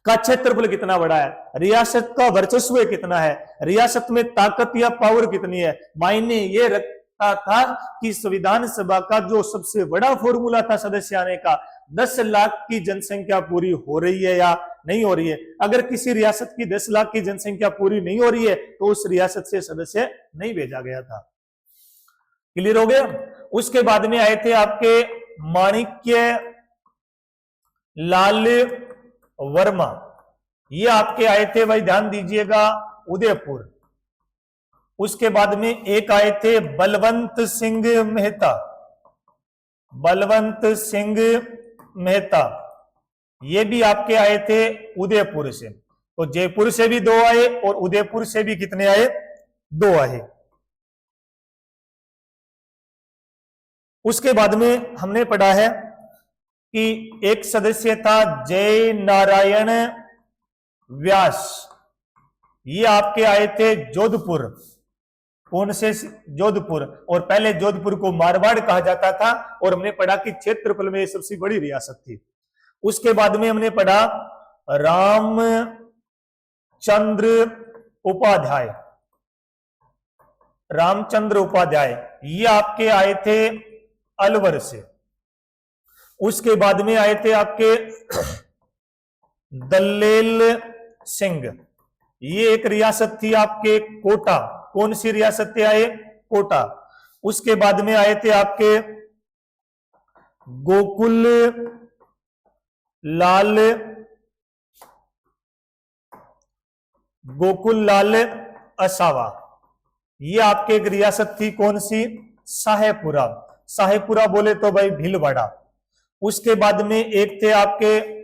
का क्षेत्रफल कितना बड़ा है, रियासत का वर्चस्व कितना है, रियासत में ताकत या पावर कितनी है। मायने ये रखता था कि संविधान सभा का जो सबसे बड़ा फॉर्मूला था सदस्य आने का, 10 लाख की जनसंख्या पूरी हो रही है या नहीं हो रही है। अगर किसी रियासत की 10 लाख की जनसंख्या पूरी नहीं हो रही है तो उस रियासत से सदस्य नहीं भेजा गया था। क्लियर हो गया। उसके बाद में आए थे आपके माणिक्य लाल वर्मा। ये आपके आए थे भाई, ध्यान दीजिएगा, उदयपुर। उसके बाद में एक आए थे बलवंत सिंह मेहता, बलवंत सिंह मेहता। ये भी आपके आए थे उदयपुर से। तो जयपुर से भी 2 आए और उदयपुर से भी कितने आए, 2 आए। उसके बाद में हमने पढ़ा है कि एक सदस्य था जय नारायण व्यास। ये आपके आए थे जोधपुर। कौन से? जोधपुर। और पहले जोधपुर को मारवाड़ कहा जाता था और हमने पढ़ा कि क्षेत्रफल में सबसे बड़ी रियासत थी। उसके बाद में हमने पढ़ा रामचंद्र उपाध्याय। रामचंद्र उपाध्याय ये आपके आए थे अलवर से। उसके बाद में आए थे आपके दल्लेल सिंह, ये एक रियासत थी आपके कोटा। कौन सी रियासत थे आए? कोटा। उसके बाद में आए थे आपके गोकुल लाल असावा, ये आपके एक रियासत थी। कौन सी? साहेबपुरा। साहेबपुरा बोले तो भाई भीलवाड़ा। उसके बाद में एक थे आपके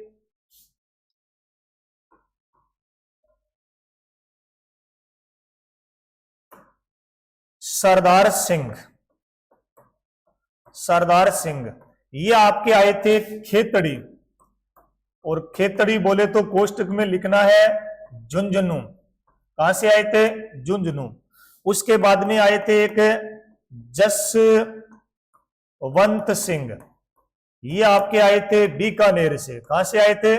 सरदार सिंह। सरदार सिंह ये आपके आए थे खेतड़ी, और खेतड़ी बोले तो कोष्टक में लिखना है झुंझुनू। कहां से आए थे? झुंझुनू। उसके बाद में आए थे एक जसवंत सिंह, ये आपके आए थे बीकानेर से। कहां से आए थे?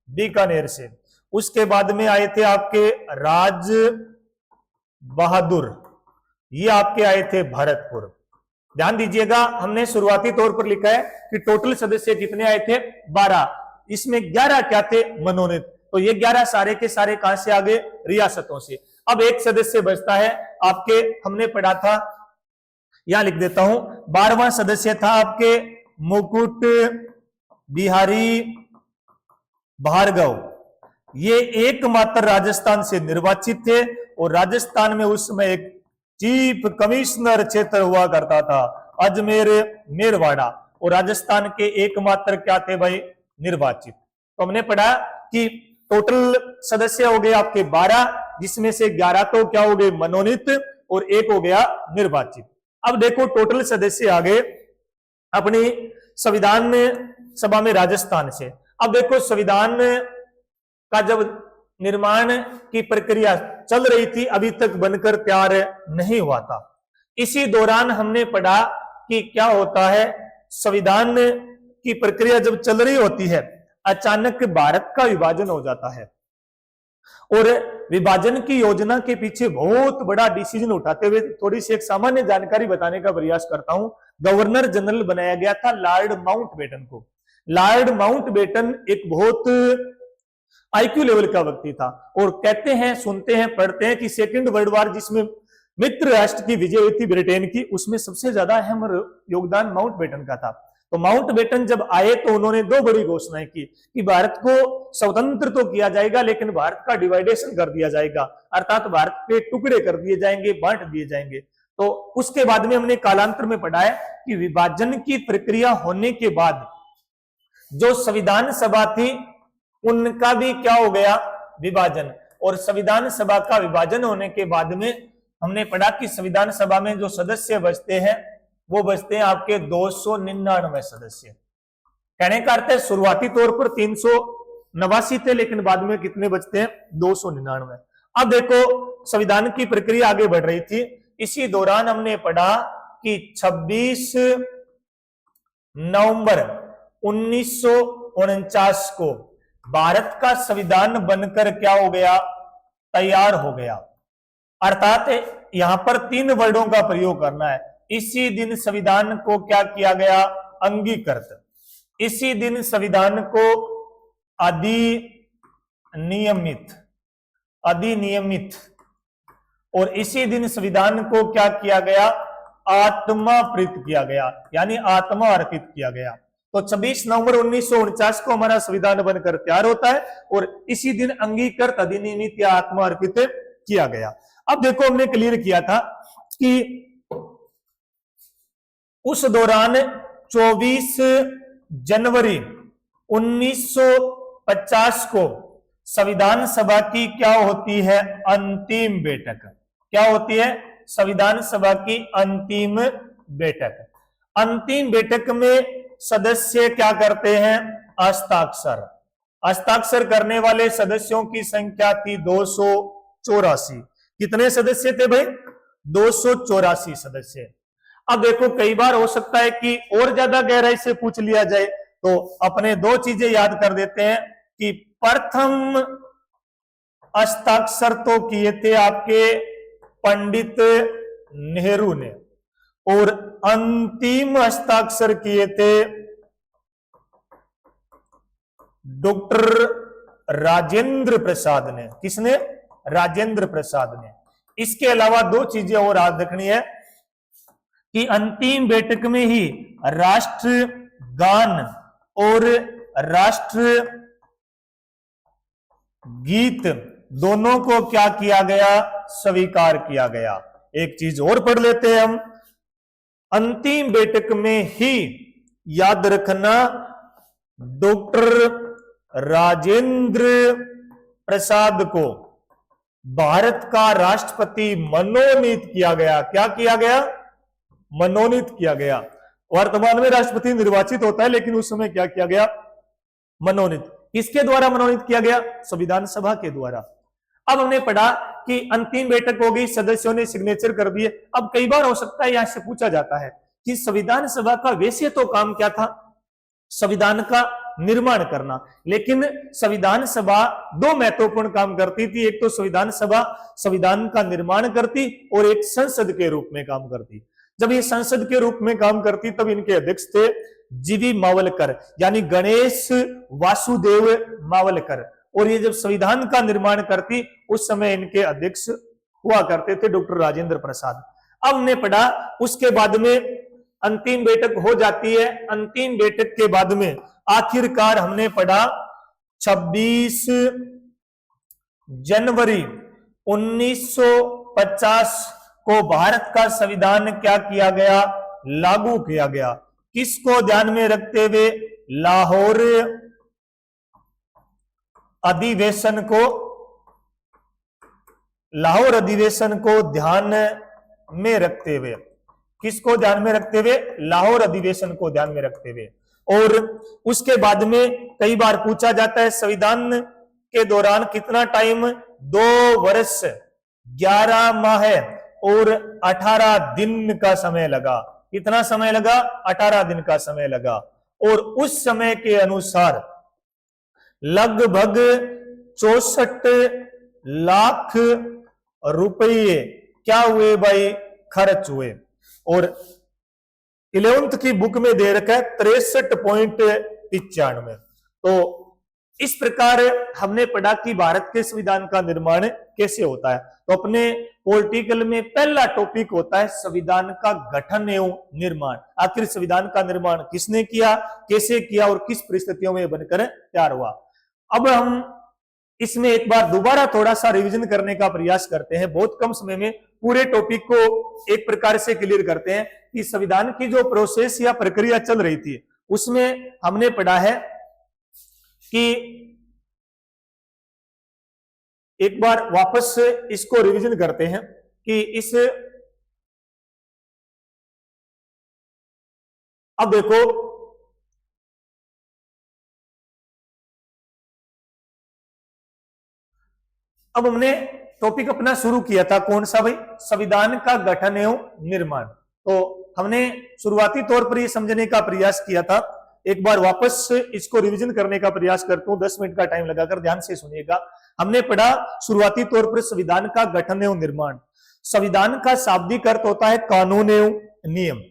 बीकानेर से। उसके बाद में आए थे आपके राज बहादुर, ये आपके आए थे भरतपुर। ध्यान दीजिएगा, हमने शुरुआती तौर पर लिखा है कि टोटल सदस्य कितने आए थे? 12। इसमें 11 क्या थे? मनोनीत। तो ये 11 सारे के सारे कहां से आ गए? रियासतों से। अब एक सदस्य बचता है आपके, हमने पढ़ा था, यहां लिख देता हूं, 12वां सदस्य था आपके मुकुट बिहारी भार्गव। ये एकमात्र राजस्थान से निर्वाचित थे, और राजस्थान में उस समय एक चीफ कमिश्नर क्षेत्र हुआ करता था, अजमेर मेरवाड़ा, और राजस्थान के एकमात्र क्या थे भाई? निर्वाचित। तो हमने पढ़ा कि टोटल सदस्य हो गए आपके 12, जिसमें से 11 तो क्या हो गए? मनोनीत, और एक हो गया निर्वाचित। अब देखो टोटल सदस्य आ गए अपनी संविधान सभा में राजस्थान से। अब देखो संविधान का जब निर्माण की प्रक्रिया चल रही थी, अभी तक बनकर तैयार नहीं हुआ था। इसी दौरान हमने पढ़ा कि क्या होता है, संविधान की प्रक्रिया जब चल रही होती है, अचानक भारत का विभाजन हो जाता है। और विभाजन की योजना के पीछे बहुत बड़ा डिसीजन उठाते हुए थोड़ी सी एक सामान्य जानकारी बताने का प्रयास करता हूं। गवर्नर जनरल बनाया गया था लॉर्ड माउंटबेटन को। लॉर्ड माउंटबेटन एक बहुत आईक्यू लेवल का व्यक्ति था, और कहते हैं, सुनते हैं, पढ़ते हैं कि सेकेंड वर्ल्ड वॉर जिसमें मित्र राष्ट्र की विजय हुई थी ब्रिटेन की, उसमें सबसे ज्यादा अहम योगदान माउंटबेटन का था। तो माउंटबेटन जब आए तो उन्होंने 2 बड़ी घोषणाएं की कि भारत को स्वतंत्र तो किया जाएगा, लेकिन भारत का डिवाइडेशन कर दिया जाएगा, अर्थात भारत के टुकड़े कर दिए जाएंगे, बांट दिए जाएंगे। तो उसके बाद में हमने कालांतर में पढ़ा है कि विभाजन की प्रक्रिया होने के बाद जो संविधान सभा थी उनका भी क्या हो गया? विभाजन। और संविधान सभा का विभाजन होने के बाद में हमने पढ़ा कि संविधान सभा में जो सदस्य बचते हैं वो बचते हैं आपके 299 सदस्य। कहने का अर्थ है शुरुआती तौर पर 389 थे, लेकिन बाद में कितने बचते हैं? 299। अब देखो संविधान की प्रक्रिया आगे बढ़ रही थी, इसी दौरान हमने पढ़ा कि 26 नवंबर 1949 को भारत का संविधान बनकर क्या हो गया? तैयार हो गया। अर्थात यहां पर 3 वर्डों का प्रयोग करना है। इसी दिन संविधान को क्या किया गया? अंगीकृत। इसी दिन संविधान को अधिनियमित, और इसी दिन संविधान को क्या किया गया? आत्मार्पित किया गया, यानी आत्मा अर्पित किया गया। तो 26 नवंबर 1949 को हमारा संविधान बनकर तैयार होता है, और इसी दिन अंगीकृत, अधिनियमित या आत्मा अर्पित किया गया। अब देखो हमने क्लियर किया था कि उस दौरान 24 जनवरी 1950 को संविधान सभा की क्या होती है? अंतिम बैठक। क्या होती है? संविधान सभा की अंतिम बैठक। अंतिम बैठक में सदस्य क्या करते हैं? हस्ताक्षर। हस्ताक्षर करने वाले सदस्यों की संख्या थी 284। कितने सदस्य थे भाई? 284 सदस्य। अब देखो कई बार हो सकता है कि और ज्यादा गहराई से पूछ लिया जाए, तो अपने दो चीजें याद कर देते हैं कि प्रथम हस्ताक्षर तो किए थे आपके पंडित नेहरू ने और अंतिम हस्ताक्षर किए थे डॉक्टर राजेंद्र प्रसाद ने। किसने? राजेंद्र प्रसाद ने। इसके अलावा दो चीजें और याद रखनी है कि अंतिम बैठक में ही राष्ट्रगान और राष्ट्र गीत दोनों को क्या किया गया? स्वीकार किया गया। एक चीज और पढ़ लेते हैं हम, अंतिम बैठक में ही, याद रखना, डॉक्टर राजेंद्र प्रसाद को भारत का राष्ट्रपति मनोनीत किया गया। क्या किया गया? मनोनीत किया गया। वर्तमान में राष्ट्रपति निर्वाचित होता है, लेकिन उस समय क्या किया गया? मनोनीत। किसके द्वारा मनोनीत किया गया? संविधान सभा के द्वारा। अब हमने पढ़ा कि अंतिम बैठक हो गई, सदस्यों ने सिग्नेचर कर दिए। अब कई बार हो सकता है यहां से पूछा जाता है कि संविधान सभा का वैसे तो काम क्या था? संविधान का निर्माण करना, लेकिन संविधान सभा दो महत्वपूर्ण काम करती थी। एक तो संविधान सभा संविधान का निर्माण करती और एक संसद के रूप में काम करती। जब ये संसद के रूप में काम करती तब इनके अध्यक्ष थे जीवी मावलकर, यानी गणेश वासुदेव मावलकर, और ये जब संविधान का निर्माण करती उस समय इनके अध्यक्ष हुआ करते थे डॉक्टर राजेंद्र प्रसाद। अब हमने पढ़ा उसके बाद में अंतिम बैठक हो जाती है। अंतिम बैठक के बाद में आखिरकार हमने पढ़ा 26 जनवरी 1950 को भारत का संविधान क्या किया गया? लागू किया गया। किसको ध्यान में रखते हुए? लाहौर अधिवेशन को, लाहौर अधिवेशन को ध्यान में रखते हुए। किसको ध्यान में रखते हुए? लाहौर अधिवेशन को ध्यान में रखते हुए। और उसके बाद में कई बार पूछा जाता है संविधान के दौरान कितना टाइम? 2 वर्ष 11 माह और 18 दिन का समय लगा। कितना समय लगा? 18 दिन का समय लगा। और उस समय के अनुसार लगभग 64 लाख रुपये क्या हुए भाई? खर्च हुए। और 11th की बुक में दे रखा है 63.95। तो इस प्रकार हमने पढ़ा कि भारत के संविधान का निर्माण कैसे होता है। तो अपने पॉलिटिकल में पहला टॉपिक होता है संविधान का गठन एवं निर्माण। आखिर संविधान का निर्माण किसने किया, कैसे किया और किस परिस्थितियों में बनकर तैयार हुआ। अब हम इसमें एक बार दोबारा थोड़ा सा रिवीजन करने का प्रयास करते हैं। बहुत कम समय में पूरे टॉपिक को एक प्रकार से क्लियर करते हैं कि संविधान की जो प्रोसेस या प्रक्रिया चल रही थी उसमें हमने पढ़ा है कि एक बार वापस से इसको रिवीजन करते हैं कि इस, अब देखो अब हमने टॉपिक अपना शुरू किया था कौन सा भाई? संविधान का गठन एवं निर्माण। तो हमने शुरुआती तौर पर यह समझने का प्रयास किया था। एक बार वापस से इसको रिवीजन करने का प्रयास करता हूं, 10 मिनट का टाइम लगाकर ध्यान से सुनिएगा। हमने पढ़ा शुरुआती तौर पर संविधान का गठन एवं निर्माण। संविधान का शाब्दिक अर्थ होता है कानून एवं नियम।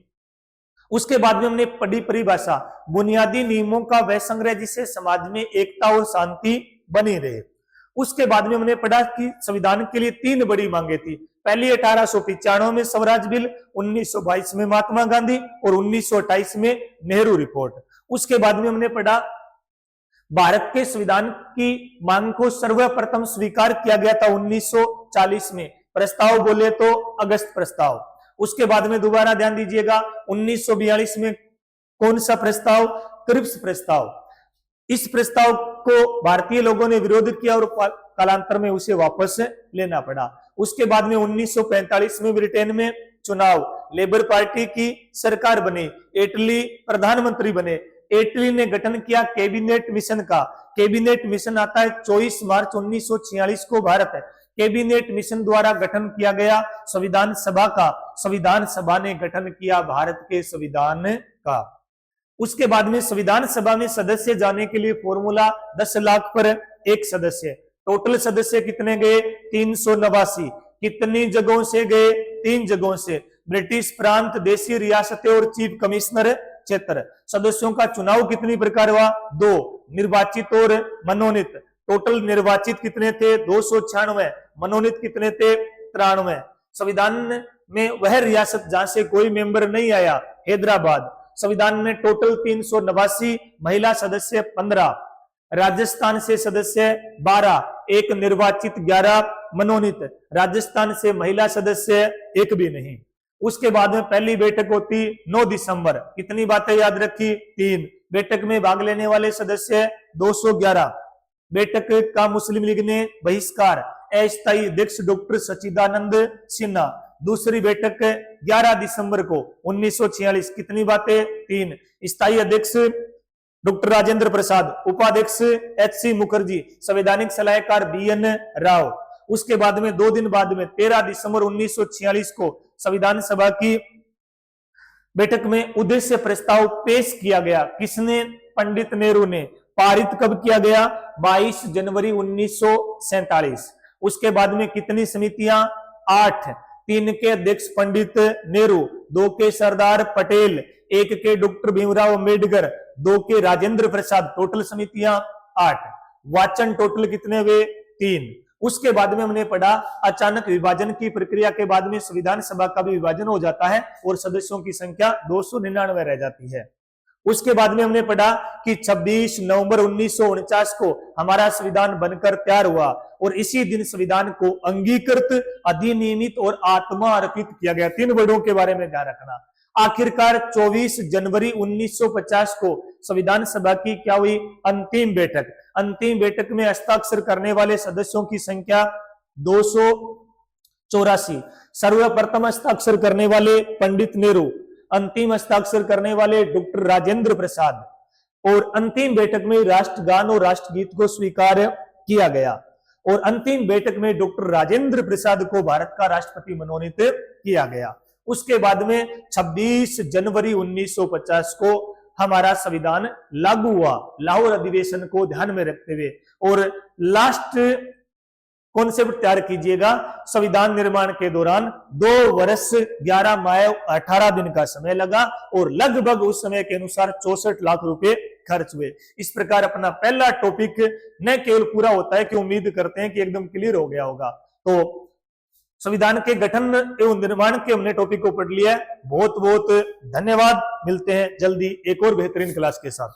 उसके बाद में हमने पढ़ी परिभाषा, बुनियादी नियमों का वह संग्रह जिससे समाज में एकता और शांति बनी रहे। उसके बाद में हमने पढ़ा कि संविधान के लिए 3 बड़ी मांगे थी। पहली 1895 में स्वराज बिल, 1922 में महात्मा गांधी और 1928 में नेहरू रिपोर्ट। उसके बाद में हमने पढ़ा भारत के संविधान की मांग को सर्वप्रथम स्वीकार किया गया था 1940 में। प्रस्ताव बोले तो अगस्त प्रस्ताव। उसके बाद में दोबारा ध्यान दीजिएगा 1942 में कौन सा प्रस्ताव? क्रिप्स प्रस्ताव। इस प्रस्ताव को भारतीय लोगों ने विरोध किया और कालांतर में उसे वापस लेना पड़ा। उसके बाद में 1945 में ब्रिटेन में चुनाव, लेबर पार्टी की सरकार बनी, एटली प्रधानमंत्री बने। एटली ने गठन किया कैबिनेट मिशन का। कैबिनेट मिशन आता है 24 मार्च 1946 को भारत कैबिनेट मिशन द्वारा गठन किया गया संविधान सभा का, संविधान सभा ने गठन किया भारत के संविधान का। उसके बाद में संविधान सभा में सदस्य जाने के लिए फॉर्मूला 10 लाख पर एक सदस्य। टोटल सदस्य कितने गए? 389। कितनी जगहों से गए? 3 जगहों से, ब्रिटिश प्रांत, देशी रियासतें और चीफ कमिश्नर क्षेत्र। सदस्यों का चुनाव कितनी प्रकार हुआ? 2, निर्वाचित और मनोनीत। टोटल निर्वाचित कितने थे? 296। मनोनीत कितने थे? 93। संविधान में वह रियासत जहां से कोई मेंबर नहीं आया, हैदराबाद। संविधान में टोटल 389, महिला सदस्य 15, राजस्थान से सदस्य 12, एक निर्वाचित 11 मनोनीत। राजस्थान से महिला सदस्य एक भी नहीं। उसके बाद में पहली बैठक होती 9 दिसंबर। कितनी बातें याद रखी? 3। बैठक में भाग लेने वाले सदस्य 211। बैठक का मुस्लिम लीग ने बहिष्कार। अस्थायी अध्यक्ष डॉक्टर सच्चिदानंद सिन्हा। दूसरी बैठक 11 दिसंबर को 1946। कितनी बातें? 3। स्थायी अध्यक्ष डॉक्टर राजेंद्र प्रसाद, उपाध्यक्ष HC मुखर्जी, संवैधानिक सलाहकार BN राव। उसके बाद में 2 दिन बाद में 13 दिसंबर 1946 को संविधान सभा की बैठक में उद्देश्य प्रस्ताव पेश किया गया। किसने? पंडित नेहरू ने। पारित कब किया गया? 22 जनवरी 1947। उसके बाद में कितनी समितियां? 8। 3 के अध्यक्ष पंडित नेहरू, 2 के सरदार पटेल, 1 के डॉक्टर भीमराव अंबेडकर, 2 के राजेंद्र प्रसाद। टोटल समितियां 8। वाचन टोटल कितने हुए? 3। उसके बाद में हमने पढ़ा अचानक विभाजन की प्रक्रिया के बाद में संविधान सभा का भी विभाजन हो जाता है और सदस्यों की संख्या 299 रह जाती है। उसके बाद में हमने पढ़ा कि 26 नवंबर 1949 को हमारा संविधान बनकर तैयार हुआ और इसी दिन संविधान को अंगीकृत, अधिनियमित और आत्मा अर्पित किया गया। 3 वर्डों के बारे में ध्यान रखना। आखिरकार 24 जनवरी 1950 को संविधान सभा की क्या हुई? अंतिम बैठक। अंतिम बैठक में हस्ताक्षर करने वाले सदस्यों की संख्या 284। सर्वप्रथम हस्ताक्षर करने वाले पंडित नेहरू, अंतिम हस्ताक्षर करने वाले डॉक्टर राजेंद्र प्रसाद और अंतिम बैठक में राष्ट्रगान और राष्ट्रगीत को स्वीकार किया गया और अंतिम बैठक में डॉक्टर राजेंद्र प्रसाद को भारत का राष्ट्रपति मनोनीत किया गया। उसके बाद में 26 जनवरी 1950 को हमारा संविधान लागू हुआ, लाहौर अधिवेशन को ध्यान में रखते हुए। और लास्ट कॉन्सेप्ट तैयार कीजिएगा, संविधान निर्माण के दौरान 2 वर्ष 11 माह 18 दिन का समय लगा और लगभग उस समय के अनुसार 64 लाख रुपए खर्च हुए। इस प्रकार अपना पहला टॉपिक न केवल पूरा होता है कि उम्मीद करते हैं कि एकदम क्लियर हो गया होगा। तो संविधान के गठन एवं निर्माण के हमने टॉपिक को पढ़ लिया है। बहुत बहुत धन्यवाद। मिलते हैं जल्दी एक और बेहतरीन क्लास के साथ।